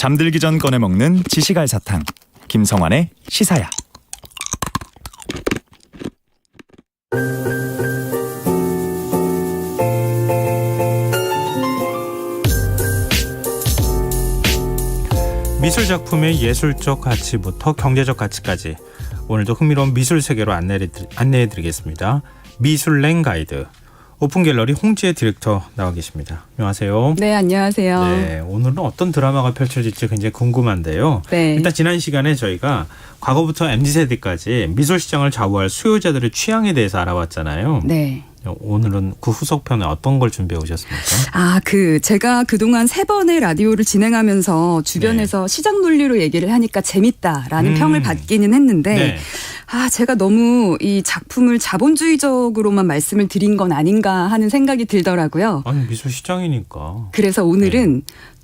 잠들기 전 꺼내 먹는 지식알 사탕. 김성환의 시사야. 미술 작품의 예술적 가치부터 경제적 가치까지 오늘도 흥미로운 미술 세계로 안내해드리겠습니다. 미술랭 가이드 오픈 갤러리 홍지혜 디렉터 나와 계십니다. 안녕하세요. 네, 안녕하세요. 네, 오늘은 어떤 드라마가 펼쳐질지 굉장히 궁금한데요. 네. 일단 지난 시간에 저희가 과거부터 MZ세대까지 미술 시장을 좌우할 수요자들의 취향에 대해서 알아봤잖아요. 네. 오늘은 그 후속편에 어떤 걸 준비해 오셨습니까? 제가 그동안 3번의 라디오를 진행하면서 주변에서 시장 논리로 얘기를 하니까 재밌다라는 평을 받기는 했는데, 제가 너무 이 작품을 자본주의적으로만 말씀을 드린 건 아닌가 하는 생각이 들더라고요. 아니, 미술 시장이니까. 그래서 오늘은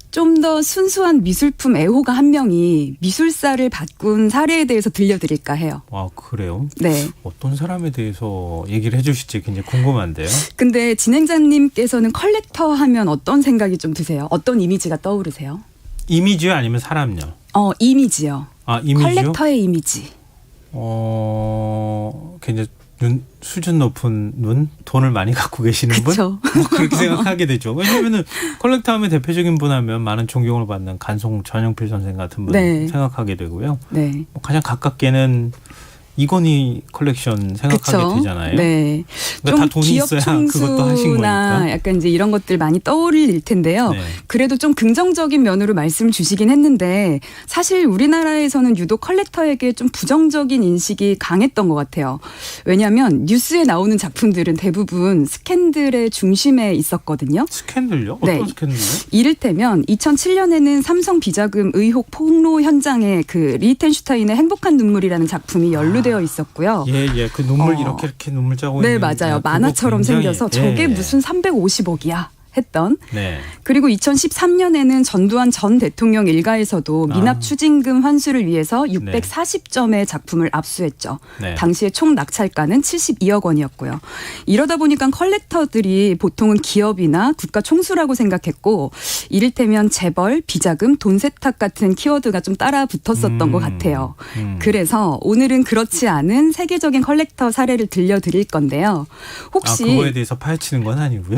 좀 더 순수한 미술품 애호가 한 명이 미술사를 바꾼 사례에 대해서 들려드릴까 해요. 아, 그래요? 네. 어떤 사람에 대해서 얘기를 해주실지 굉장히 궁금한데요. 근데 진행자님께서는 컬렉터 하면 어떤 생각이 좀 드세요? 어떤 이미지가 떠오르세요? 이미지요, 아니면 사람요? 이미지요. 아, 이미지요? 컬렉터의 이미지. 굉장히 수준 높은 돈을 많이 갖고 계시는 그쵸. 분? 그렇게 생각하게 되죠. 왜냐하면 컬렉터 하면 대표적인 분 하면 많은 존경을 받는 간송 전영필 선생 같은 분 생각하게 되고요. 네. 가장 가깝게는 이건희 컬렉션 생각하게 그쵸? 되잖아요. 네. 그러니까 좀 다 돈이 기업 있어야 그것도 하신 총수나 거니까. 약간 이제 이런 것들 많이 떠올릴 텐데요. 네. 그래도 좀 긍정적인 면으로 말씀을 주시긴 했는데 사실 우리나라에서는 유독 컬렉터에게 좀 부정적인 인식이 강했던 것 같아요. 왜냐하면 뉴스에 나오는 작품들은 대부분 스캔들의 중심에 있었거든요. 스캔들요? 어떤 네. 스캔들요? 이를테면 2007년에는 삼성 비자금 의혹 폭로 현장에 그 리히텐슈타인의 행복한 눈물이라는 작품이 연루되어 있었고요. 예. 그 눈물 이렇게 눈물 짜고 네, 있는. 맞아요. 그거 만화처럼 굉장히, 생겨서 저게 무슨 350억이야 했던. 네. 그리고 2013년에는 전두환 전 대통령 일가에서도 미납 추징금 환수를 위해서 640점의 작품을 압수했죠. 네. 당시에 총 낙찰가는 72억 원이었고요. 이러다 보니까 컬렉터들이 보통은 기업이나 국가 총수라고 생각했고 이를테면 재벌, 비자금, 돈 세탁 같은 키워드가 좀 따라 붙었었던 것 같아요. 그래서 오늘은 그렇지 않은 세계적인 컬렉터 사례를 들려드릴 건데요. 혹시 그거에 대해서 파헤치는 건 아니고요.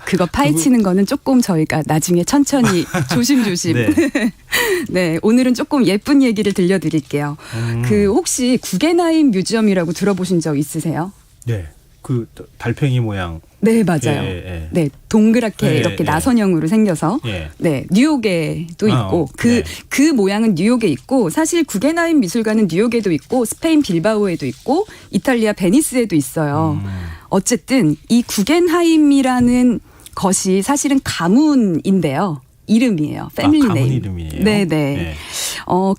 그거 파헤치는 거는 조금 저희가 나중에 천천히 조심조심. 네, 오늘은 조금 예쁜 얘기를 들려드릴게요. 혹시 구겐하임 뮤지엄이라고 들어보신 적 있으세요? 네. 그 달팽이 모양. 네, 맞아요. 예. 네, 동그랗게 예, 이렇게 예. 나선형으로 생겨서 예. 네, 뉴욕에도 있고 네. 그 모양은 뉴욕에 있고 사실 구겐하임 미술관은 뉴욕에도 있고 스페인 빌바오에도 있고 이탈리아 베니스에도 있어요. 어쨌든 이 구겐하임이라는 것이 사실은 가문인데요. 이름이에요. 패밀리 가문 네임. 이름이에요? 네네. 네.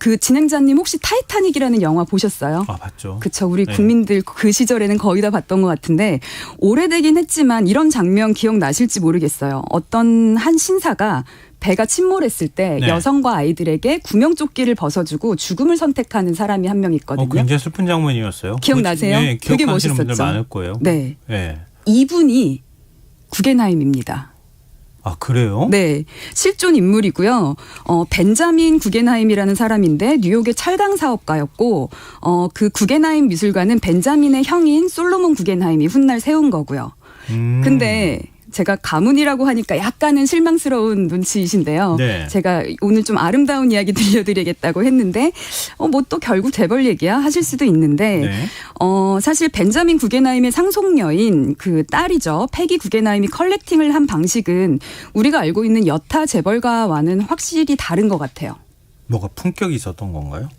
그 진행자님 혹시 타이타닉이라는 영화 보셨어요? 봤죠. 그쵸. 우리 네. 국민들 그 시절에는 거의 다 봤던 것 같은데 오래되긴 했지만 이런 장면 기억나실지 모르겠어요. 어떤 한 신사가 배가 침몰했을 때 여성과 아이들에게 구명조끼를 벗어주고 죽음을 선택하는 사람이 한 명 있거든요. 굉장히 슬픈 장면이었어요. 기억나세요? 네, 되게 기억하시는 분들 멋있었죠. 많을 거예요. 네. 네. 이분이 구겐하임입니다. 그래요? 네. 실존 인물이고요. 벤자민 구겐하임이라는 사람인데 뉴욕의 철강 사업가였고 그 구겐하임 미술관은 벤자민의 형인 솔로몬 구겐하임이 훗날 세운 거고요. 근데 제가 가문이라고 하니까 약간은 실망스러운 눈치이신데요. 네. 제가 오늘 좀 아름다운 이야기 들려드리겠다고 했는데 뭐 또 결국 재벌 얘기야 하실 수도 있는데 사실 벤자민 구겐하임의 상속녀인 그 딸이죠. 패기 구겐하임이 컬렉팅을 한 방식은 우리가 알고 있는 여타 재벌가와는 확실히 다른 것 같아요. 뭐가 품격이 있었던 건가요?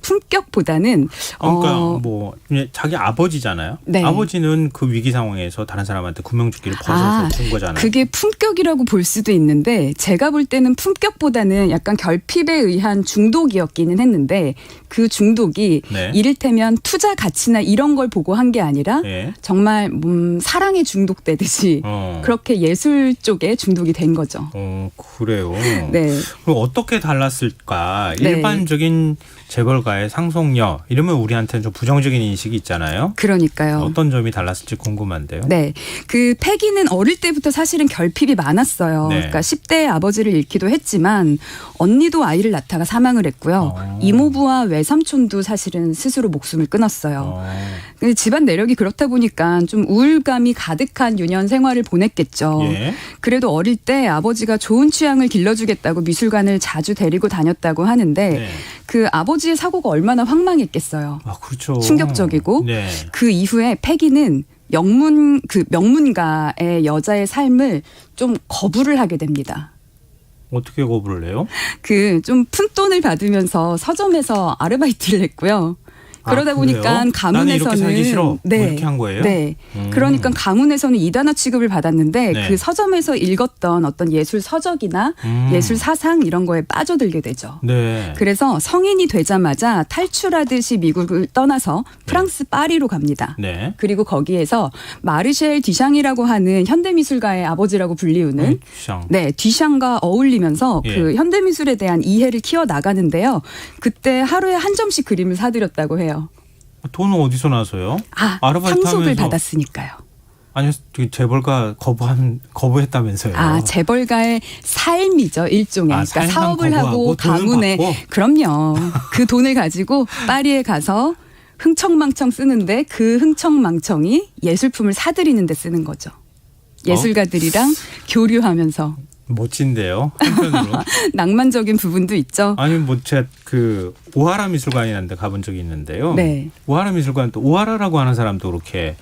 품격보다는 그러니까 자기 아버지잖아요. 네. 아버지는 그 위기 상황에서 다른 사람한테 구명조끼를 벗어서 준 거잖아요. 그게 품격이라고 볼 수도 있는데 제가 볼 때는 품격보다는 약간 결핍에 의한 중독이었기는 했는데 그 중독이 이를테면 투자 가치나 이런 걸 보고 한 게 아니라 정말 사랑에 중독되듯이 그렇게 예술 쪽에 중독이 된 거죠. 그래요. 네. 그럼 어떻게 달랐을까? 보니까 네. 일반적인 재벌가의 상속녀 이러면 우리한테는 좀 부정적인 인식이 있잖아요. 그러니까요. 어떤 점이 달랐을지 궁금한데요. 네. 그 패기는 어릴 때부터 사실은 결핍이 많았어요. 네. 그러니까 10대에 아버지를 잃기도 했지만 언니도 아이를 낳다가 사망을 했고요. 이모부와 외삼촌도 사실은 스스로 목숨을 끊었어요. 근데 집안 내력이 그렇다 보니까 좀 우울감이 가득한 유년 생활을 보냈겠죠. 예. 그래도 어릴 때 아버지가 좋은 취향을 길러주겠다고 미술관을 자주 데리고 다녔다고 하는데 네. 그 아버지의 사고가 얼마나 황망했겠어요. 아, 그렇죠. 충격적이고 네. 그 이후에 패기는 명문가의 여자의 삶을 좀 거부를 하게 됩니다. 어떻게 거부를 해요? 그 좀 푼돈을 받으면서 서점에서 아르바이트를 했고요. 그러다 아, 보니까 그래요? 나는 이렇게 가문에서는 살기 싫어. 뭐 이렇게 한 거예요? 네. 그러니까 가문에서는 이단화 취급을 받았는데 네. 그 서점에서 읽었던 어떤 예술 서적이나 예술 사상 이런 거에 빠져들게 되죠. 네. 그래서 성인이 되자마자 탈출하듯이 미국을 떠나서 프랑스 파리로 갑니다. 네. 그리고 거기에서 마르셀 뒤샹이라고 하는 현대미술가의 아버지라고 불리우는 샹. 네, 뒤샹과 어울리면서 예. 그 현대미술에 대한 이해를 키워 나가는데요. 그때 하루에 한 점씩 그림을 사들였다고 해요. 돈은 어디서 나서요? 아, 아르바이트 상속을 하면서. 받았으니까요. 아니, 재벌가 거부했다면서요. 아, 재벌가의 삶이죠, 일종의. 아, 그러니까 삶만 사업을 하고 거부하고 돈은 가문에 받고? 그럼요. 그 돈을 가지고 파리에 가서 흥청망청 쓰는데 그 흥청망청이 예술품을 사들이는 데 쓰는 거죠. 예술가들이랑 교류하면서 멋진데요. 한편으로. 낭만적인 부분도 있죠. 아니 뭐 제가 그 오하라 미술관이라는 데 가본 적이 있는데요. 네. 오하라 미술관 또 오하라라고 하는 사람도 그렇게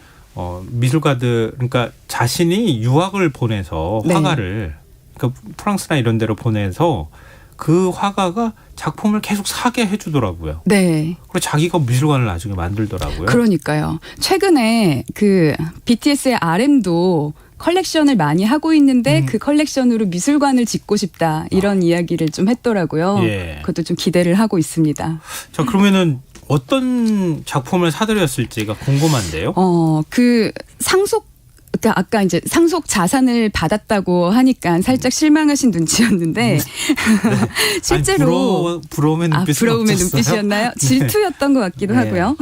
미술가들 그러니까 자신이 유학을 보내서 네. 화가를 그러니까 프랑스나 이런 데로 보내서 그 화가가 작품을 계속 사게 해주더라고요. 네. 그리고 자기가 미술관을 나중에 만들더라고요. 그러니까요. 최근에 그 BTS의 RM도 컬렉션을 많이 하고 있는데 그 컬렉션으로 미술관을 짓고 싶다 이런 이야기를 좀 했더라고요. 예. 그것도 좀 기대를 하고 있습니다. 자 그러면은 어떤 작품을 사들였을지가 궁금한데요. 그 상속 그러니까 아까 이제 상속 자산을 받았다고 하니까 살짝 실망하신 눈치였는데 실제로 아니, 부러움의 눈빛은 부러움의 없었어요? 눈빛이었나요? 질투였던 것 같기도 네. 하고요.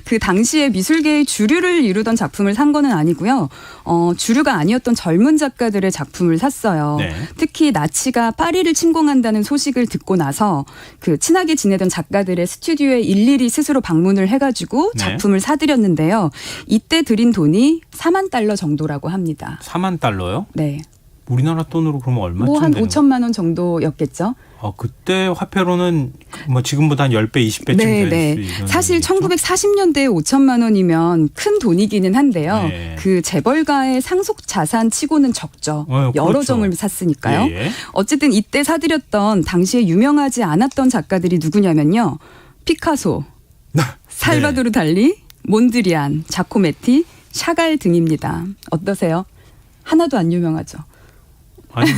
그 당시에 미술계의 주류를 이루던 작품을 산 거는 아니고요. 주류가 아니었던 젊은 작가들의 작품을 샀어요. 네. 특히 나치가 파리를 침공한다는 소식을 듣고 나서 그 친하게 지내던 작가들의 스튜디오에 일일이 스스로 방문을 해가지고 네. 작품을 사들였는데요. 이때 들인 돈이 4만 달러 정도라고 합니다. 4만 달러요? 네. 우리나라 돈으로 그러면 얼마쯤 뭐 한 되는 5천만 원 정도였겠죠. 그때 화폐로는 뭐 지금보다 한 10배, 20배쯤 네. 될 수 있는 사실 돈이겠죠? 1940년대에 5천만 원이면 큰 돈이기는 한데요. 네. 그 재벌가의 상속 자산 치고는 적죠. 그렇죠. 여러 점을 샀으니까요. 예, 예. 어쨌든 이때 사들였던 당시에 유명하지 않았던 작가들이 누구냐면요. 피카소, 살바도르 달리, 몬드리안, 자코메티, 샤갈 등입니다. 어떠세요? 하나도 안 유명하죠. 아니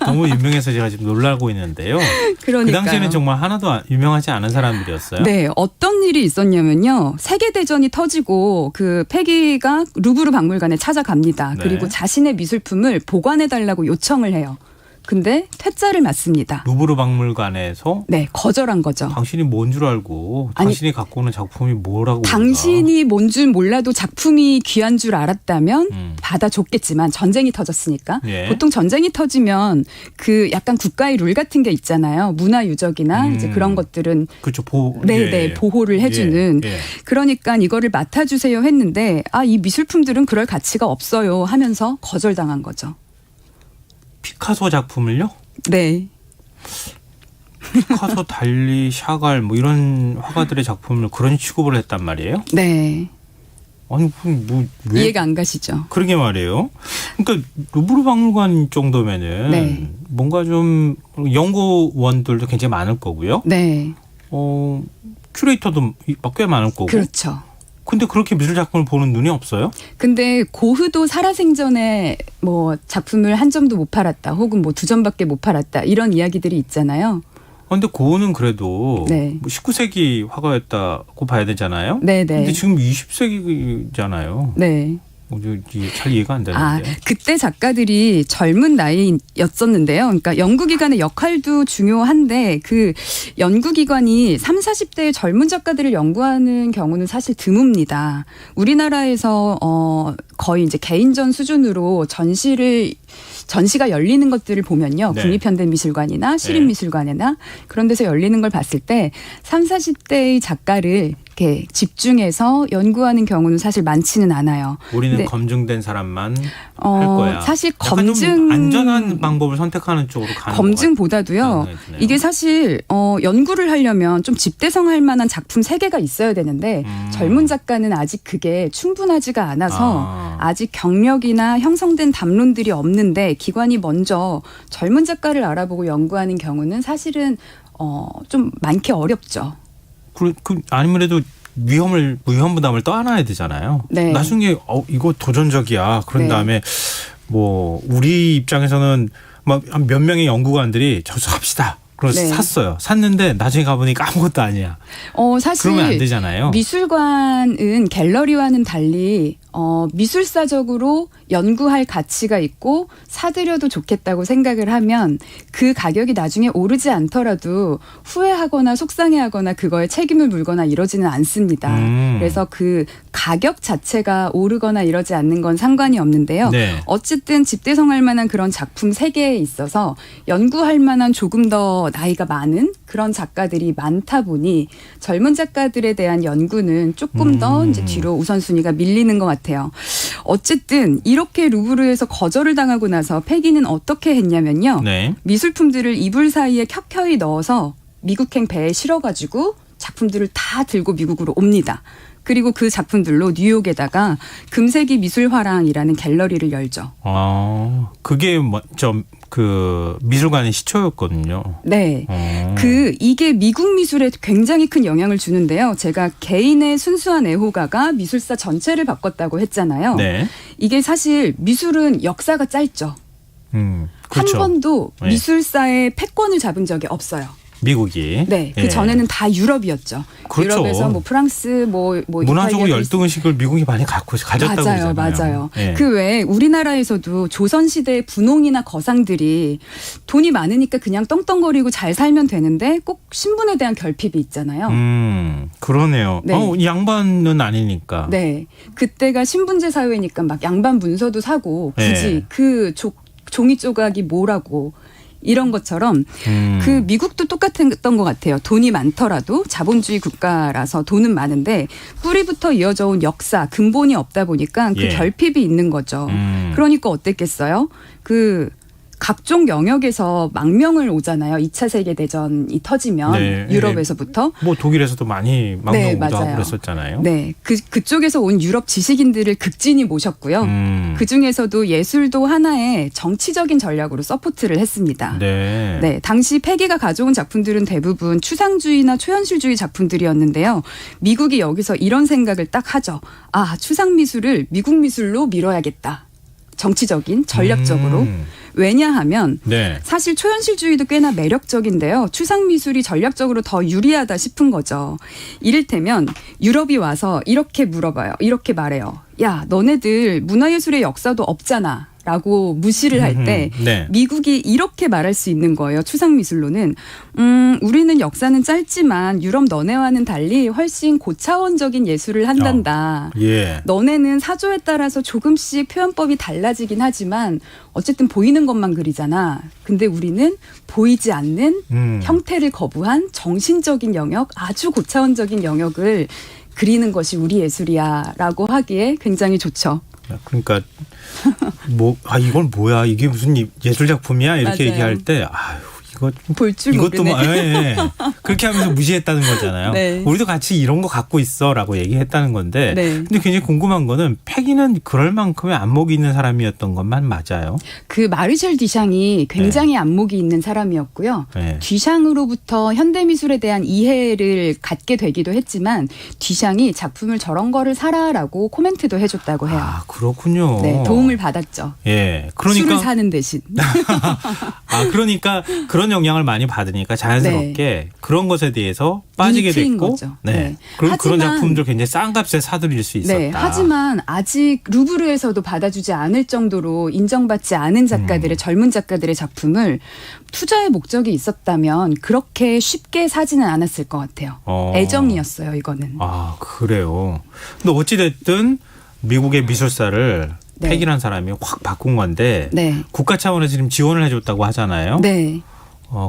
너무 유명해서 제가 지금 놀라고 있는데요. 그러니까요. 그 당시에는 정말 하나도 유명하지 않은 사람들이었어요. 네, 어떤 일이 있었냐면요. 세계대전이 터지고 그 패기가 루브르 박물관에 찾아갑니다. 네. 그리고 자신의 미술품을 보관해달라고 요청을 해요. 근데 퇴짜를 맞습니다. 루브르 박물관에서 네, 거절한 거죠. 당신이 뭔 줄 알고 아니, 당신이 갖고 오는 작품이 뭐라고 당신이 뭔 줄 몰라도 작품이 귀한 줄 알았다면 받아줬겠지만 전쟁이 터졌으니까 예. 보통 전쟁이 터지면 그 약간 국가의 룰 같은 게 있잖아요. 문화유적이나 이제 그런 것들은 그렇죠. 네, 보호를 해주는. 예, 예. 그러니까 이거를 맡아주세요 했는데 이 미술품들은 그럴 가치가 없어요 하면서 거절당한 거죠. 피카소 작품을요? 네. 피카소, 달리, 샤갈 뭐 이런 화가들의 작품을 그런 취급을 했단 말이에요? 네. 아니 왜 이해가 안 가시죠? 그러게 말이에요. 그러니까 루브르 박물관 정도면은 네. 뭔가 좀 연구원들도 굉장히 많을 거고요. 네. 큐레이터도 꽤 많을 거고. 그렇죠. 근데 그렇게 미술 작품을 보는 눈이 없어요? 근데 고흐도 살아생전에 뭐 작품을 한 점도 못 팔았다 혹은 뭐 2점밖에 못 팔았다 이런 이야기들이 있잖아요. 근데 고흐는 그래도 네. 19세기 화가였다고 봐야 되잖아요. 네네. 근데 지금 20세기잖아요. 네. 이게 잘 이해가 안 되는데. 그때 작가들이 젊은 나이였었는데요. 그러니까 연구기관의 역할도 중요한데 그 연구기관이 30, 40대의 젊은 작가들을 연구하는 경우는 사실 드뭅니다. 우리나라에서 거의 이제 개인전 수준으로 전시가 열리는 것들을 보면요. 네. 국립현대미술관이나 시립미술관이나 그런 데서 열리는 걸 봤을 때 30, 40대의 작가를 이렇게 집중해서 연구하는 경우는 사실 많지는 않아요. 우리는 네. 검증된 사람만 할 거야. 사실 약간 좀 안전한 방법을 선택하는 쪽으로 가는 검증보다도요. 이게 사실 연구를 하려면 좀 집대성할 만한 작품 3개가 있어야 되는데 젊은 작가는 아직 그게 충분하지가 않아서 아직 경력이나 형성된 담론들이 없는데 기관이 먼저 젊은 작가를 알아보고 연구하는 경우는 사실은 좀 많기 어렵죠. 아니면도 위험 부담을 떠안아야 되잖아요. 네. 나중에 이거 도전적이야. 그런 네. 다음에 뭐 우리 입장에서는 막 몇 명의 연구관들이 저서 합시다. 그래서 네. 샀어요. 샀는데 나중에 가보니까 아무것도 아니야. 사실 그러면 안 되잖아요. 미술관은 갤러리와는 달리 미술사적으로 연구할 가치가 있고 사들여도 좋겠다고 생각을 하면 그 가격이 나중에 오르지 않더라도 후회하거나 속상해하거나 그거에 책임을 물거나 이러지는 않습니다. 그래서 그 가격 자체가 오르거나 이러지 않는 건 상관이 없는데요. 네. 어쨌든 집대성할 만한 그런 작품 3개에 있어서 연구할 만한 조금 더 나이가 많은 그런 작가들이 많다 보니 젊은 작가들에 대한 연구는 조금 더 이제 뒤로 우선순위가 밀리는 것 같아요. 어쨌든 이렇게 루브르에서 거절을 당하고 나서 패기는 어떻게 했냐면요. 네. 미술품들을 이불 사이에 켜켜이 넣어서 미국행 배에 실어가지고 작품들을 다 들고 미국으로 옵니다. 그리고 그 작품들로 뉴욕에다가 금세기 미술화랑이라는 갤러리를 열죠. 그게 그 미술관의 시초였거든요. 네. 이게 미국 미술에 굉장히 큰 영향을 주는데요. 제가 개인의 순수한 애호가가 미술사 전체를 바꿨다고 했잖아요. 네. 이게 사실 미술은 역사가 짧죠. 그렇죠. 한 번도 네. 미술사의 패권을 잡은 적이 없어요. 미국이. 네, 그 예. 전에는 다 유럽이었죠. 그렇죠. 유럽에서 뭐 프랑스, 뭐 문화적으로 이탈리아, 열등 의식을 미국이 많이 가졌다고 그러잖아요. 맞아요. 예. 그 외에 우리나라에서도 조선 시대의 분홍이나 거상들이 돈이 많으니까 그냥 떵떵거리고 잘 살면 되는데 꼭 신분에 대한 결핍이 있잖아요. 그러네요. 네. 양반은 아니니까. 네, 그때가 신분제 사회니까 막 양반 문서도 사고 굳이 네. 그 종이 조각이 뭐라고. 이런 것처럼 그 미국도 똑같았던 것 같아요. 돈이 많더라도 자본주의 국가라서 돈은 많은데 뿌리부터 이어져 온 역사, 근본이 없다 보니까 그 예. 결핍이 있는 거죠. 그러니까 어땠겠어요? 각종 영역에서 망명을 오잖아요. 2차 세계대전이 터지면 네. 유럽에서부터. 뭐 독일에서도 많이 망명 오도 맞아요. 하고 그랬었잖아요. 네. 그쪽에서 온 유럽 지식인들을 극진히 모셨고요. 그중에서도 예술도 하나의 정치적인 전략으로 서포트를 했습니다. 네. 네, 당시 패기가 가져온 작품들은 대부분 추상주의나 초현실주의 작품들이었는데요. 미국이 여기서 이런 생각을 딱 하죠. 추상미술을 미국 미술로 밀어야겠다. 정치적인, 전략적으로. 왜냐하면 네. 사실 초현실주의도 꽤나 매력적인데요. 추상미술이 전략적으로 더 유리하다 싶은 거죠. 이를테면 유럽이 와서 이렇게 물어봐요. 이렇게 말해요. 야, 너네들 문화예술의 역사도 없잖아. 라고 무시를 할 때 네. 미국이 이렇게 말할 수 있는 거예요. 추상미술로는. 우리는 역사는 짧지만 유럽 너네와는 달리 훨씬 고차원적인 예술을 한단다. 예. 너네는 사조에 따라서 조금씩 표현법이 달라지긴 하지만 어쨌든 보이는 것만 그리잖아. 근데 우리는 보이지 않는 형태를 거부한 정신적인 영역, 아주 고차원적인 영역을 그리는 것이 우리 예술이야라고 하기에 굉장히 좋죠. 그러니까 이건 뭐야? 이게 무슨 예술 작품이야? 이렇게 맞아요. 얘기할 때 이거 볼 줄 이것도 모르네. 그렇게 하면서 무시했다는 거잖아요. 네. 우리도 같이 이런 거 갖고 있어라고 얘기했다는 건데. 네. 근데 굉장히 궁금한 거는 패기는 그럴 만큼의 안목이 있는 사람이었던 것만 맞아요. 그 마르셜 디샹이 굉장히 안목이 있는 사람이었고요. 네. 디샹으로부터 현대미술에 대한 이해를 갖게 되기도 했지만 디샹이 작품을 저런 거를 사라라고 코멘트도 해줬다고 해요. 그렇군요. 네, 도움을 받았죠. 예. 술을 사는 대신. 그러니까 그런 그런 영향을 많이 받으니까 자연스럽게 그런 것에 대해서 빠지게 트인 됐고, 거죠. 네. 네. 그리고 그런 하지만- 작품들 굉장히 싼 값에 사들일 수 있었다. 네, 하지만 아직 루브르에서도 받아주지 않을 정도로 인정받지 않은 작가들의 젊은 작가들의 작품을 투자의 목적이 있었다면 그렇게 쉽게 사지는 않았을 것 같아요. 애정이었어요, 이거는. 아, 그래요. 근데 어찌됐든 미국의 미술사를 네. 팩이라는 사람이 확 바꾼 건데 네. 국가 차원에서 지금 지원을 해줬다고 하잖아요. 네,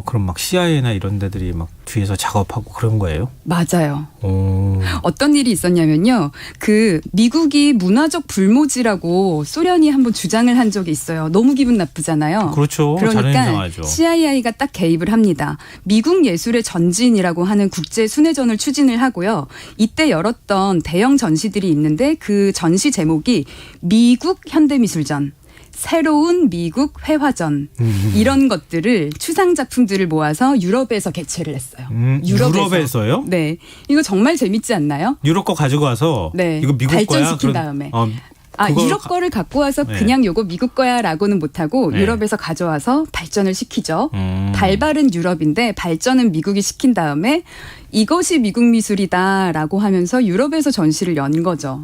그럼 막 CIA나 이런 데들이 막 뒤에서 작업하고 그런 거예요? 맞아요. 오. 어떤 일이 있었냐면요. 그 미국이 문화적 불모지라고 소련이 한번 주장을 한 적이 있어요. 너무 기분 나쁘잖아요. 그렇죠. 자존심 그러니까 상하죠. CIA가 딱 개입을 합니다. 미국 예술의 전진이라고 하는 국제 순회전을 추진을 하고요. 이때 열었던 대형 전시들이 있는데 그 전시 제목이 미국 현대미술전. 새로운 미국 회화전 이런 것들을 추상 작품들을 모아서 유럽에서 개최를 했어요. 유럽에서요? 네, 이거 정말 재밌지 않나요? 유럽 거 가지고 와서 네, 이거 미국 거야? 발전시킨 다음에. 그걸 유럽 거를 갖고 와서 네. 그냥 요거 미국 거야라고는 못하고 네. 유럽에서 가져와서 발전을 시키죠. 음. 발발은 유럽인데 발전은 미국이 시킨 다음에 이것이 미국 미술이다라고 하면서 유럽에서 전시를 연 거죠.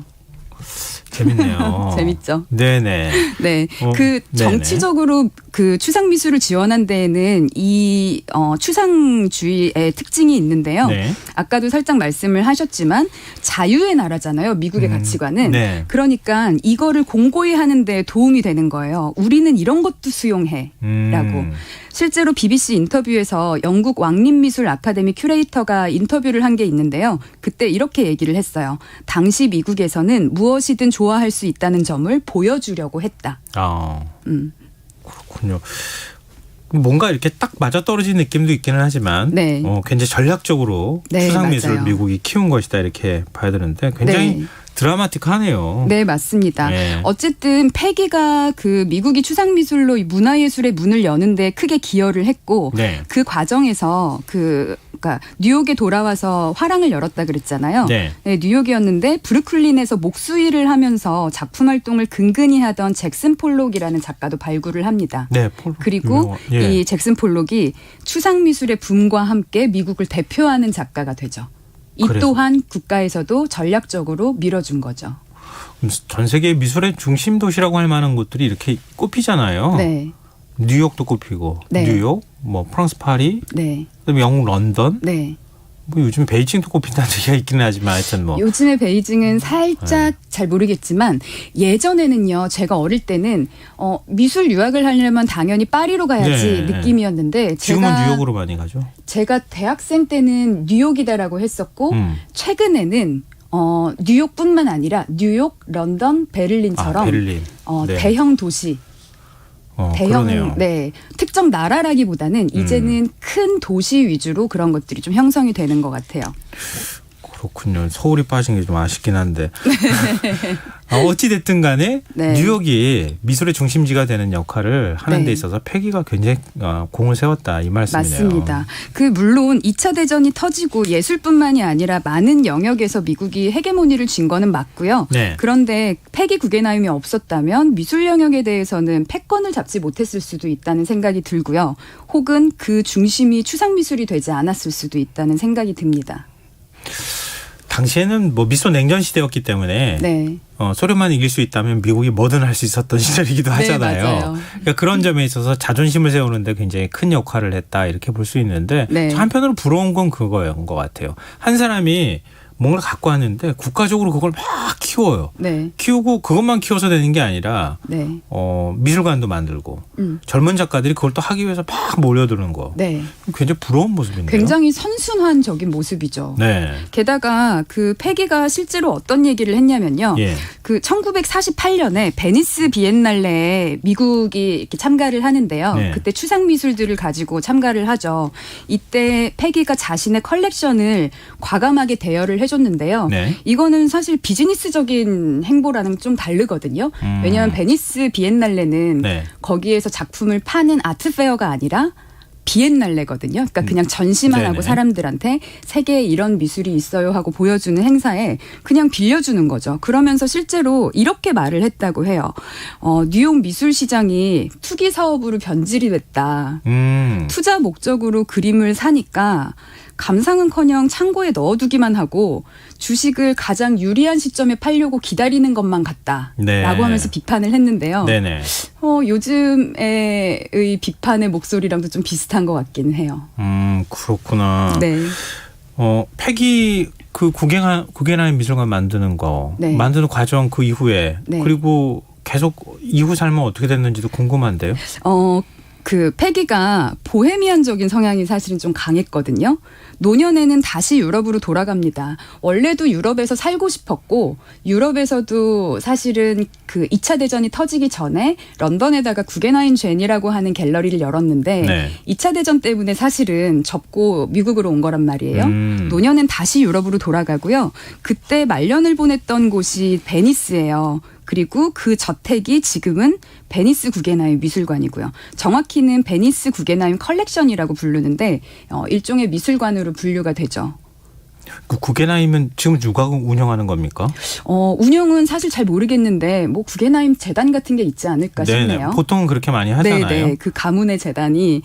재밌네요. 재밌죠. 네네. 네, 네네. 그 정치적으로 그 추상 미술을 지원한 데에는 이 추상주의의 특징이 있는데요. 네. 아까도 살짝 말씀을 하셨지만 자유의 나라잖아요. 미국의 가치관은. 네. 그러니까 이거를 공고히 하는 데 도움이 되는 거예요. 우리는 이런 것도 수용해라고. 실제로 BBC 인터뷰에서 영국 왕립미술 아카데미 큐레이터가 인터뷰를 한 게 있는데요. 그때 이렇게 얘기를 했어요. 당시 미국에서는 무엇이든 좋아할 수 있다는 점을 보여주려고 했다. 그렇군요. 뭔가 이렇게 딱 맞아떨어진 느낌도 있기는 하지만 네. 굉장히 전략적으로 네, 추상 미술을 맞아요. 미국이 키운 것이다 이렇게 봐야 되는데 굉장히 네. 드라마틱하네요. 네, 맞습니다. 네. 어쨌든 패기가 그 미국이 추상미술로 이 문화예술의 문을 여는데 크게 기여를 했고 네. 그 과정에서 그러니까 뉴욕에 돌아와서 화랑을 열었다 그랬잖아요. 네. 네, 뉴욕이었는데 브루클린에서 목수일을 하면서 작품 활동을 근근히 하던 잭슨 폴록이라는 작가도 발굴을 합니다. 네, 그리고 예. 이 잭슨 폴록이 추상미술의 붐과 함께 미국을 대표하는 작가가 되죠. 이 그래서. 또한 국가에서도 전략적으로 밀어준 거죠. 전 세계 미술의 중심 도시라고 할 만한 곳들이 이렇게 꼽히잖아요. 네. 뉴욕도 꼽히고 네. 뉴욕, 뭐 프랑스 파리, 네. 그다음에 영국 런던, 네. 뭐 요즘 베이징도 꼽힌다는 얘기가 있기는 하지만 하여튼 뭐 요즘에 베이징은 살짝 잘 모르겠지만 예전에는요. 제가 어릴 때는 미술 유학을 하려면 당연히 파리로 가야지 네. 느낌이었는데 지금은 뉴욕으로 많이 가죠. 제가 대학생 때는 뉴욕이다라고 했었고 최근에는 뉴욕뿐만 아니라 뉴욕, 런던, 베를린처럼 베를린. 네. 대형 도시 대형 그러네요. 네 특정 나라라기보다는 이제는 큰 도시 위주로 그런 것들이 좀 형성이 되는 것 같아요. 그렇군요. 서울이 빠진 게 좀 아쉽긴 한데. 어찌됐든 간에 네. 뉴욕이 미술의 중심지가 되는 역할을 하는 네. 데 있어서 패기가 굉장히 공을 세웠다 이 말씀이네요. 맞습니다. 그 물론 2차 대전이 터지고 예술뿐만이 아니라 많은 영역에서 미국이 헤게모니를 쥔 거는 맞고요. 네. 그런데 패기 구겐하임이 없었다면 미술 영역에 대해서는 패권을 잡지 못했을 수도 있다는 생각이 들고요. 혹은 그 중심이 추상미술이 되지 않았을 수도 있다는 생각이 듭니다. 당시에는 뭐 미소 냉전 시대였기 때문에 네. 소련만 이길 수 있다면 미국이 뭐든 할 수 있었던 시절이기도 하잖아요. 맞아요. 그러니까 그런 점에 있어서 자존심을 세우는데 굉장히 큰 역할을 했다 이렇게 볼 수 있는데 네. 한편으로 부러운 건 그거인 것 같아요. 한 사람이 뭔가를 갖고 왔는데 국가적으로 그걸 막 키워요. 네. 키우고 그것만 키워서 되는 게 아니라 네. 미술관도 만들고 젊은 작가들이 그걸 또 하기 위해서 막 몰려드는 거. 네. 굉장히 부러운 모습인데요. 굉장히 선순환적인 모습이죠. 네. 게다가 그 패기가 실제로 어떤 얘기를 했냐면요. 예. 그 1948년에 베니스 비엔날레에 미국이 이렇게 참가를 하는데요. 네. 그때 추상 미술들을 가지고 참가를 하죠. 이때 패기가 자신의 컬렉션을 과감하게 대여를 해줬는데요. 네. 이거는 사실 비즈니스적인 행보라는 좀 다르거든요. 왜냐하면 베니스 비엔날레는 네. 거기에서 작품을 파는 아트페어가 아니라 비엔날레거든요. 그러니까 그냥 전시만 하고 네네. 사람들한테 세계에 이런 미술이 있어요 하고 보여주는 행사에 그냥 빌려주는 거죠. 그러면서 실제로 이렇게 말을 했다고 해요. 뉴욕 미술시장이 투기 사업으로 변질이 됐다. 투자 목적으로 그림을 사니까 감상은커녕 창고에 넣어두기만 하고 주식을 가장 유리한 시점에 팔려고 기다리는 것만 같다라고 네. 하면서 비판을 했는데요. 네네. 요즘의 비판의 목소리랑도 좀 비슷한 것 같긴 해요. 그렇구나. 네. 폐기 그 구겐하임 미술관 만드는 거 네. 만드는 과정 그 이후에 네. 그리고 계속 이후 삶은 어떻게 됐는지도 궁금한데요. 그 패기가 보헤미안적인 성향이 사실은 좀 강했거든요. 노년에는 다시 유럽으로 돌아갑니다. 원래도 유럽에서 살고 싶었고 유럽에서도 사실은 그 2차 대전이 터지기 전에 런던에다가 구겐하임 젠이라고 하는 갤러리를 열었는데 네. 2차 대전 때문에 사실은 접고 미국으로 온 거란 말이에요. 노년엔 다시 유럽으로 돌아가고요. 그때 말년을 보냈던 곳이 베니스예요. 그리고 그 저택이 지금은 베니스 구겐하임 미술관이고요. 정확히는 베니스 구겐하임 컬렉션이라고 부르는데 일종의 미술관으로 분류가 되죠. 그 구겐하임은 지금 누가 운영하는 겁니까? 운영은 사실 잘 모르겠는데 뭐 구겐하임 재단 같은 게 있지 않을까 싶네요. 보통은 그렇게 많이 하잖아요. 네네. 그 가문의 재단이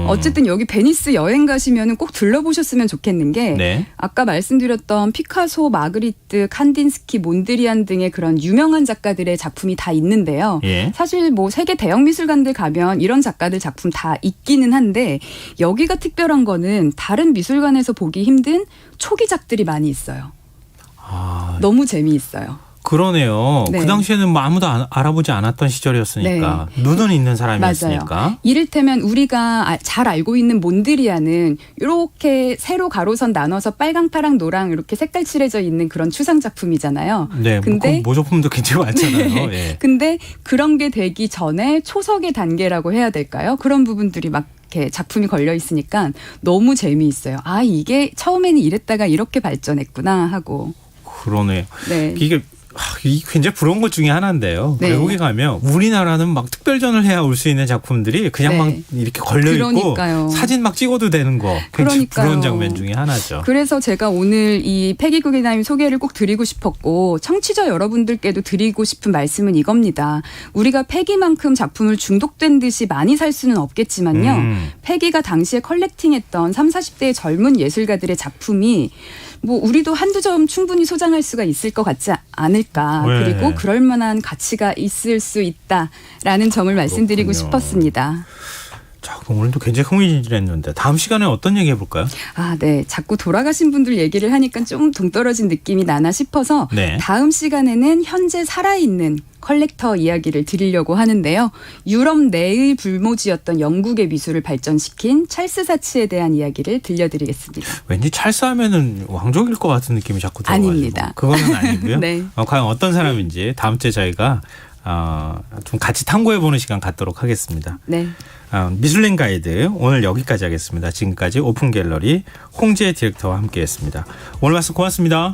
어쨌든 여기 베니스 여행 가시면 꼭 들러보셨으면 좋겠는 게 네. 아까 말씀드렸던 피카소, 마그리트, 칸딘스키, 몬드리안 등의 그런 유명한 작가들의 작품이 다 있는데요. 예. 사실 뭐 세계 대형 미술관들 가면 이런 작가들 작품 다 있기는 한데 여기가 특별한 거는 다른 미술관에서 보기 힘든 초기작들이 많이 있어요. 너무 재미있어요. 그러네요. 네. 그 당시에는 뭐 아무도 알아보지 않았던 시절이었으니까 눈은 있는 사람이었으니까. 맞아요. 이를테면 우리가 잘 알고 있는 몬드리안은 이렇게 세로 가로선 나눠서 빨강, 파랑, 노랑 이렇게 색깔 칠해져 있는 그런 추상 작품이잖아요. 네, 근데 모조품도 굉장히 많잖아요. 네. 예. 근데 그런 게 되기 전에 초석의 단계라고 해야 될까요? 그런 부분들이 막 이렇게 작품이 걸려 있으니까 너무 재미있어요. 아, 이게 처음에는 이랬다가 이렇게 발전했구나 하고. 그러네요. 네. 이게 굉장히 부러운 것 중에 하나인데요. 네. 외국에 가면 우리나라는 막 특별전을 해야 올 수 있는 작품들이 그냥 네. 막 이렇게 걸려 있고 그러니까요. 사진 막 찍어도 되는 거. 굉장히 그러니까요. 부러운 장면 중에 하나죠. 그래서 제가 오늘 이 패기 구겐하임 소개를 꼭 드리고 싶었고 청취자 여러분들께도 드리고 싶은 말씀은 이겁니다. 우리가 패기만큼 작품을 중독된 듯이 많이 살 수는 없겠지만요. 패기가 당시에 컬렉팅했던 30, 40대의 젊은 예술가들의 작품이 뭐 우리도 한두 점 충분히 소장할 수가 있을 것 같지 않을까. 네. 그리고 그럴 만한 가치가 있을 수 있다라는 점을 말씀드리고 그렇군요. 싶었습니다. 자, 그럼 오늘도 굉장히 흥미진진했는데 다음 시간에 어떤 얘기 해볼까요? 아, 네. 자꾸 돌아가신 분들 얘기를 하니까 좀 동떨어진 느낌이 나나 싶어서 네. 다음 시간에는 현재 살아있는 컬렉터 이야기를 드리려고 하는데요. 유럽 내의 불모지였던 영국의 미술을 발전시킨 찰스 사치에 대한 이야기를 들려드리겠습니다. 왠지 찰스하면은 왕족일 것 같은 느낌이 자꾸 들어가지고. 아닙니다. 그거는 아니고요. 네. 과연 어떤 사람인지 다음 주에 저희가 좀 같이 탐구해보는 시간 갖도록 하겠습니다. 네. 미슐랭 가이드 오늘 여기까지 하겠습니다. 지금까지 오픈 갤러리 홍지혜 디렉터와 함께했습니다. 오늘 말씀 고맙습니다.